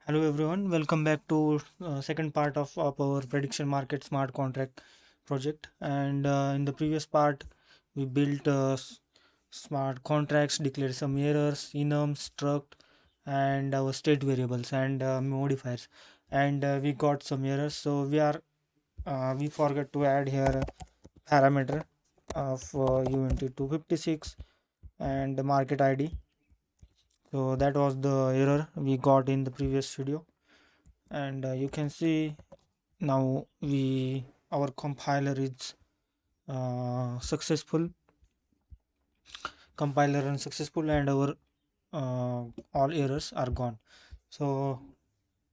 Hello everyone, welcome back to second part of our prediction market smart contract project. And in the previous part, we built smart contracts, declared some errors, enums, struct, and our state variables and modifiers. And we got some errors, so we forgot to add here a parameter of UNT 256 and the market ID. So that was the error we got in the previous video, and you can see now we our compiler is successful, compiler and successful, and our all errors are gone. So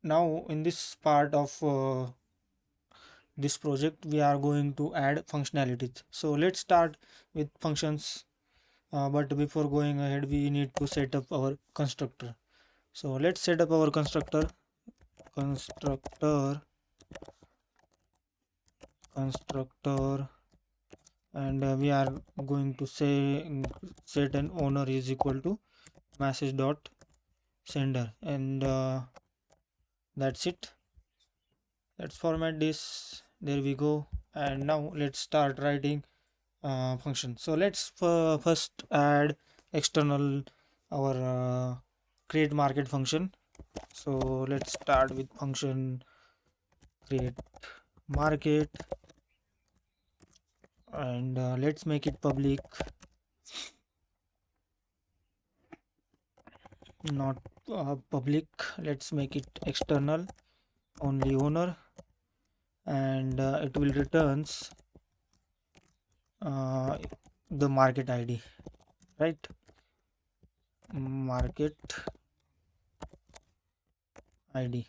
now in this part of this project we are going to add functionalities. So let's start with functions, but before going ahead we need to set up our constructor. So let's set up our constructor constructor and we are going to say set an owner is equal to message dot sender, and that's it. Let's format this. There we go. And now let's start writing function. So let's first add external our create market function. So let's start with function create market, and let's make it public, not public. Let's make it external, only owner, and it will returns uh, the market ID, right? Market ID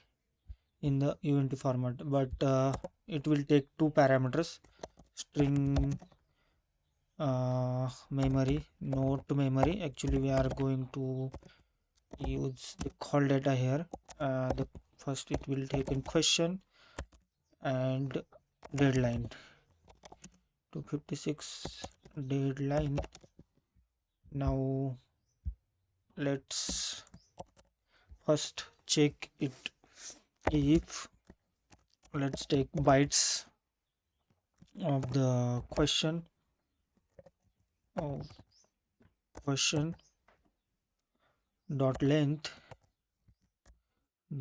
in the UNT format, but it will take two parameters: string memory, not memory. Actually, we are going to use the call data here. The first it will take in question and deadline 256 deadline. Now let's first check it if let's take bytes of the of question dot length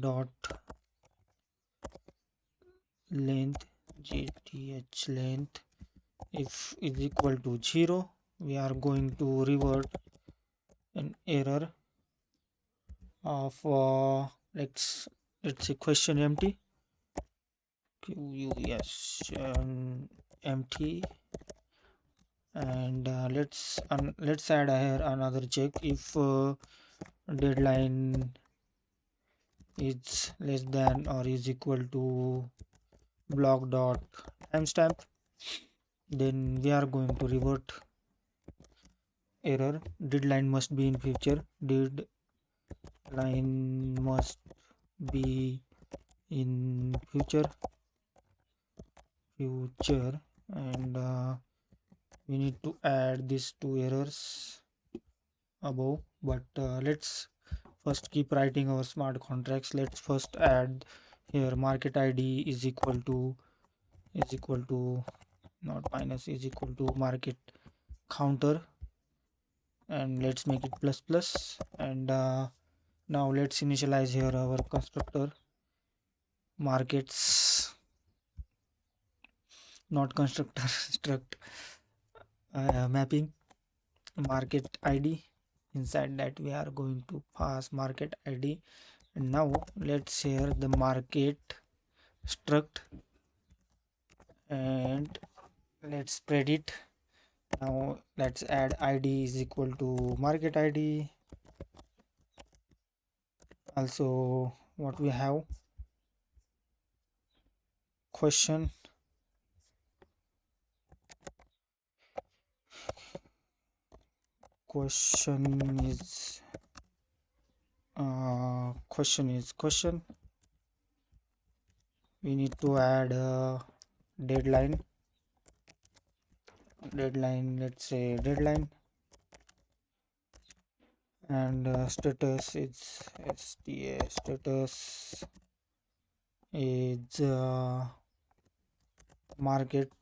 dot length gth length if is equal to 0, we are going to revert an error of let's say question empty QUS empty, and let's add here another check if deadline is less than or is equal to block dot timestamp. Then we are going to revert error deadline must be in future, deadline must be in future, and we need to add these two errors above, but let's first keep writing our smart contracts. Let's first add here market ID is equal to not minus, is equal to market counter, and let's make it plus plus, and now let's initialize here our constructor markets, not constructor struct mapping market ID. Inside that we are going to pass market ID, and now let's share the market struct and let's spread it. Now let's add ID is equal to market ID. Also what we have question is question. We need to add deadline, let's say deadline, and status is sta status is market.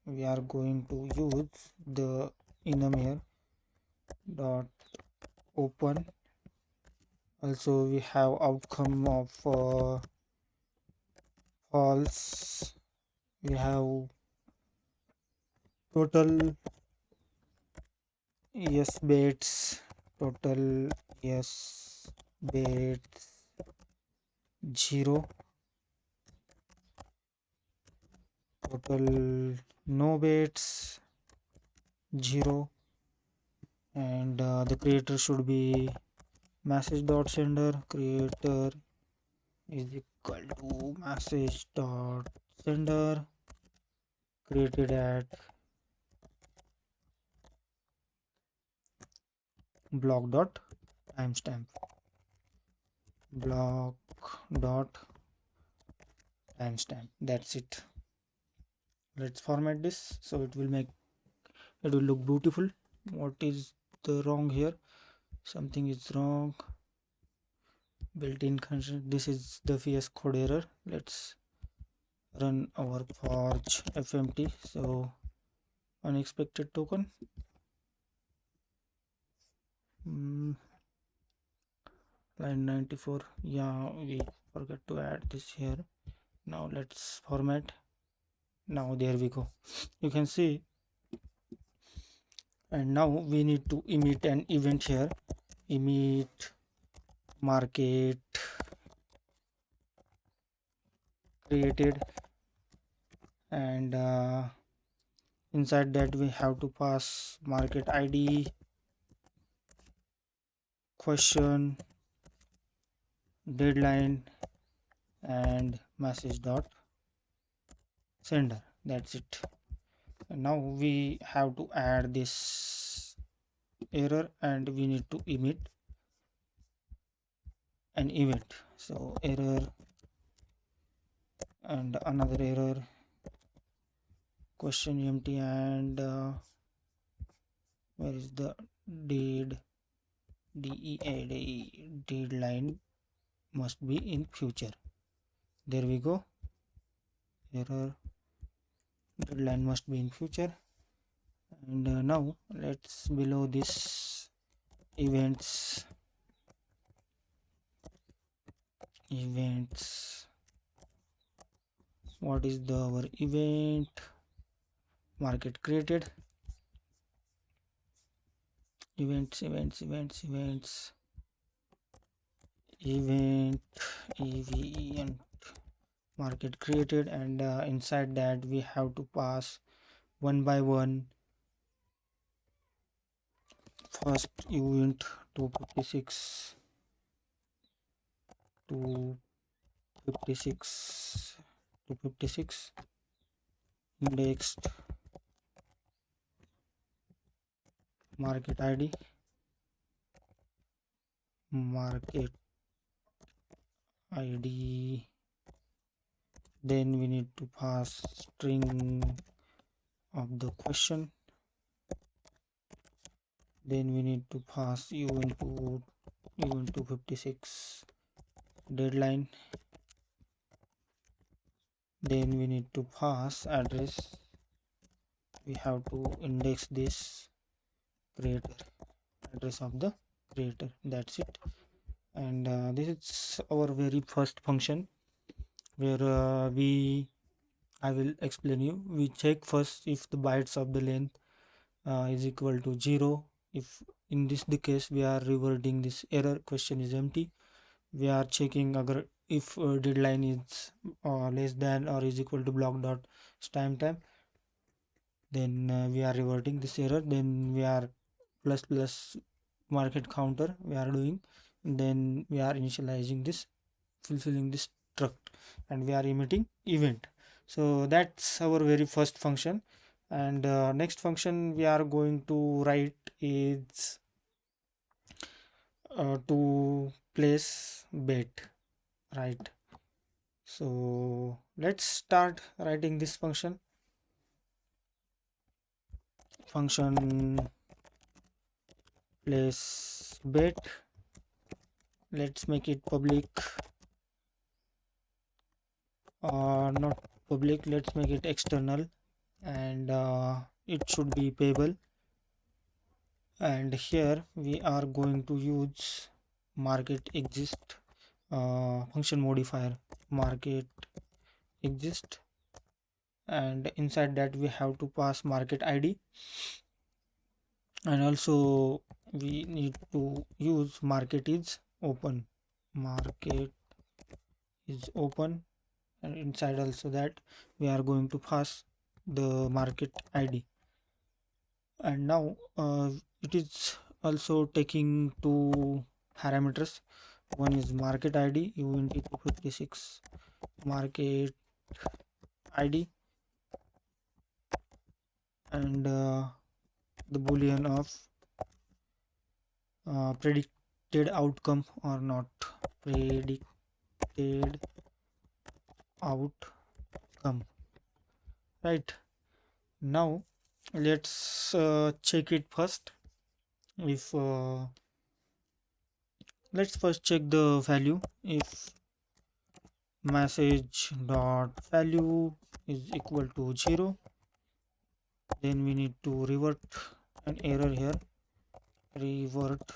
We are going to use the enum here dot open. Also we have outcome of false. We have total yes bets, total yes bets 0, total no bets 0, and the creator should be message dot sender. Creator is equal to message dot sender created at block dot timestamp, block dot timestamp. That's it. Let's format this so it will make it will look beautiful. What is the wrong here? Something is wrong. Built-in condition. This is the VS Code error. Let's run our forge fmt. So unexpected token. Line 94. Yeah, we forgot to add this here. Now let's format. Now there we go. You can see, and now we need to emit an event here. Emit market created, and inside that we have to pass market id, question, deadline, and message dot sender. That's it. And now we have to add this error and we need to emit an event. So error and another error, question empty, and where is the dead deadline must be in future. There we go. Error, deadline must be in future. And now let's below this events what is the our event market created, event event market created, and inside that we have to pass one by one. First event 256 256 256 indexed market id, market id, then we need to pass string of the question, then we need to pass event 256 deadline, then we need to pass address. We have to index this creator, address of the creator. That's it. And this is our very first function where I will explain you. We check first if the bytes of the length is equal to 0. If in this the case we are reverting this error, question is empty. We are checking if deadline is less than or is equal to block dot timestamp, then we are reverting this error. Then we are plus market counter we are doing, then we are initializing this, fulfilling this struct, and we are emitting event. So that's our very first function. And next function we are going to write is to place bet, right? So let's start writing this function place bet. Let's make it public or not public. Let's make it external, and it should be payable. And here we are going to use market exist function modifier, market exist, and inside that we have to pass market id, and also we need to use market is open, market is open, and inside also that we are going to pass the market id. And now it is also taking two parameters. One is market id uint 256 market id, and the boolean of predicted outcome or not predicted outcome. Right, now let's check it first. If let's first check the value. If message dot value is equal to 0, then we need to revert an error here, revert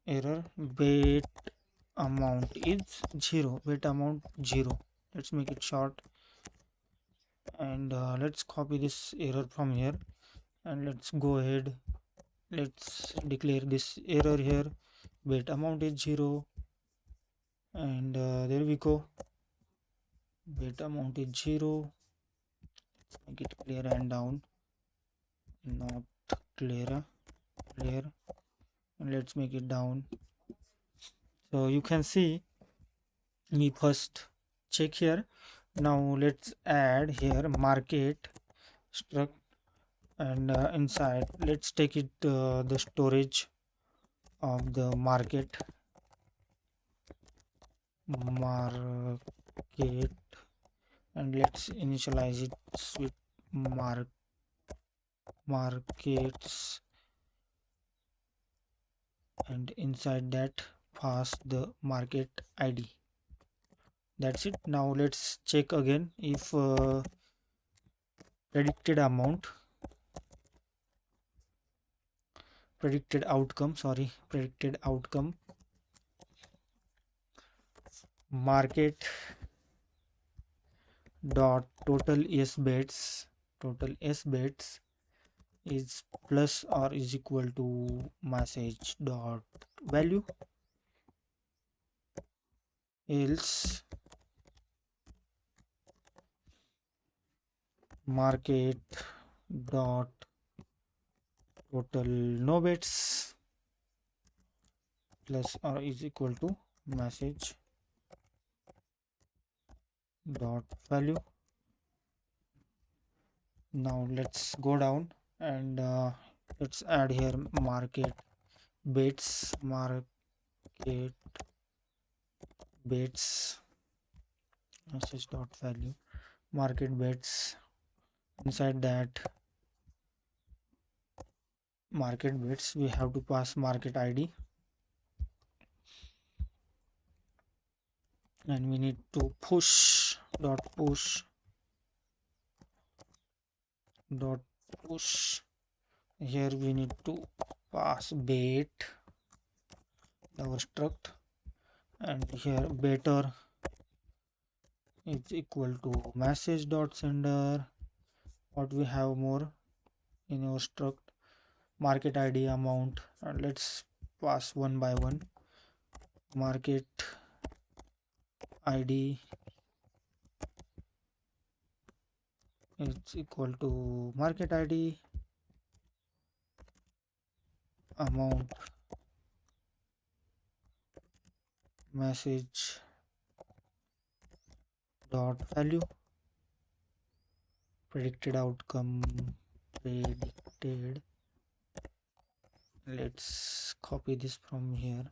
error bet amount is 0, bet amount 0. Let's make it short, and let's copy this error from here, and let's go ahead, let's declare this error here, bet amount is 0, and there we go, bet amount is 0. Let's make it clear and down, not clear, clear, and let's make it down. So you can see me first check here. Now let's add here market struct, and inside let's take it the storage of the market, and let's initialize it with markets, and inside that pass the market id. That's it. Now let's check again if predicted amount, predicted outcome, sorry, predicted outcome, market dot total s bets, total s bets is plus or is equal to message dot value, else market dot total no bets plus or is equal to message dot value. Now let's go down, and let's add here market bets, market bets message dot value, market bets. Inside that market bets we have to pass market id, and we need to push dot push dot push. Here we need to pass bet our struct, and here better is equal to message dot sender. What we have more in our struct, market id, amount, and let's pass one by one. Market id is equal to market id, amount, message dot value, predicted outcome, predicted. Let's copy this from here,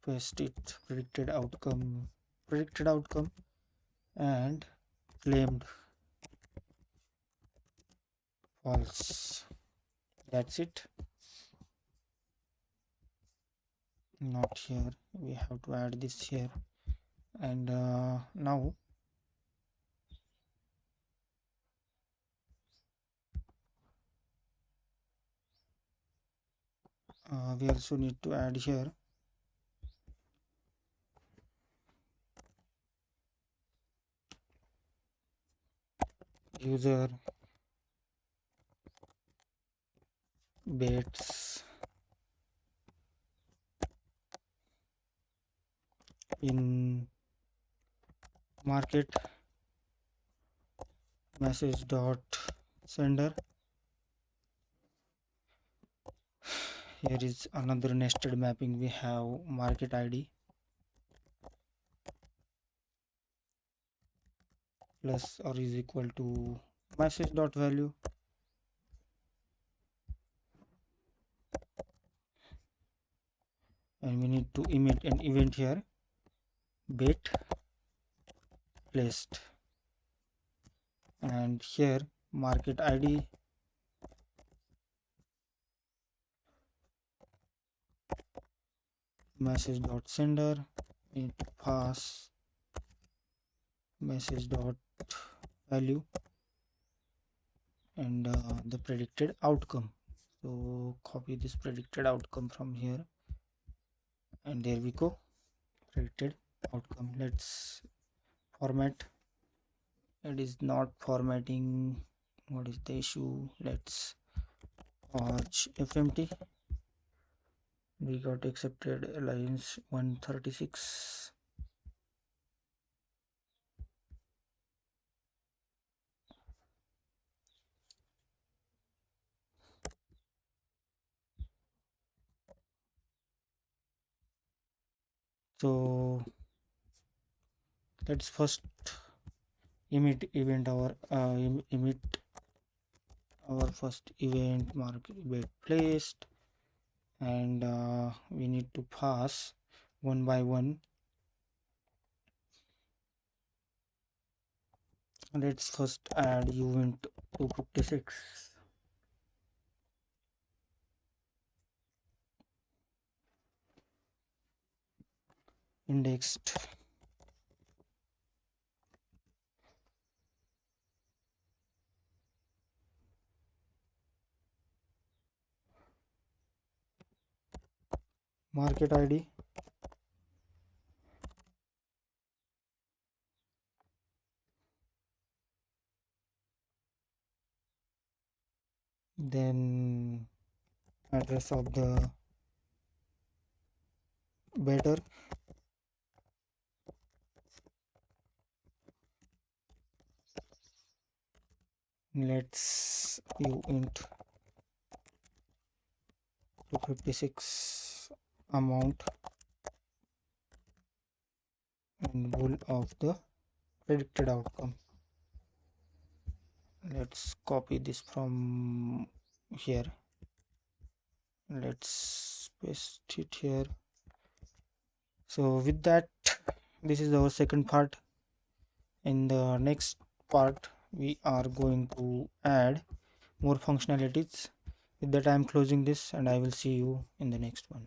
paste it, predicted outcome, and claimed false. That's it. Not here. We have to add this here. And now we also need to add here user bets in market message dot sender. Here is another nested mapping. We have market ID plus or is equal to message dot value, and we need to emit an event here, bet placed, and here market ID message dot sender, need to pass message dot value and the predicted outcome. So copy this predicted outcome from here, and there we go, predicted outcome. Let's format. It is not formatting. What is the issue? Let's watch fmt. We got accepted lines 136. So let's first emit event our emit our first event market bet placed, and we need to pass one by one. Let's first add event 256 indexed market ID then address of the better, let's int 256 amount and bool of the predicted outcome. Let's copy this from here, let's paste it here. So with that, this is our second part. In the next part we are going to add more functionalities. With that, I am closing this and I will see you in the next one.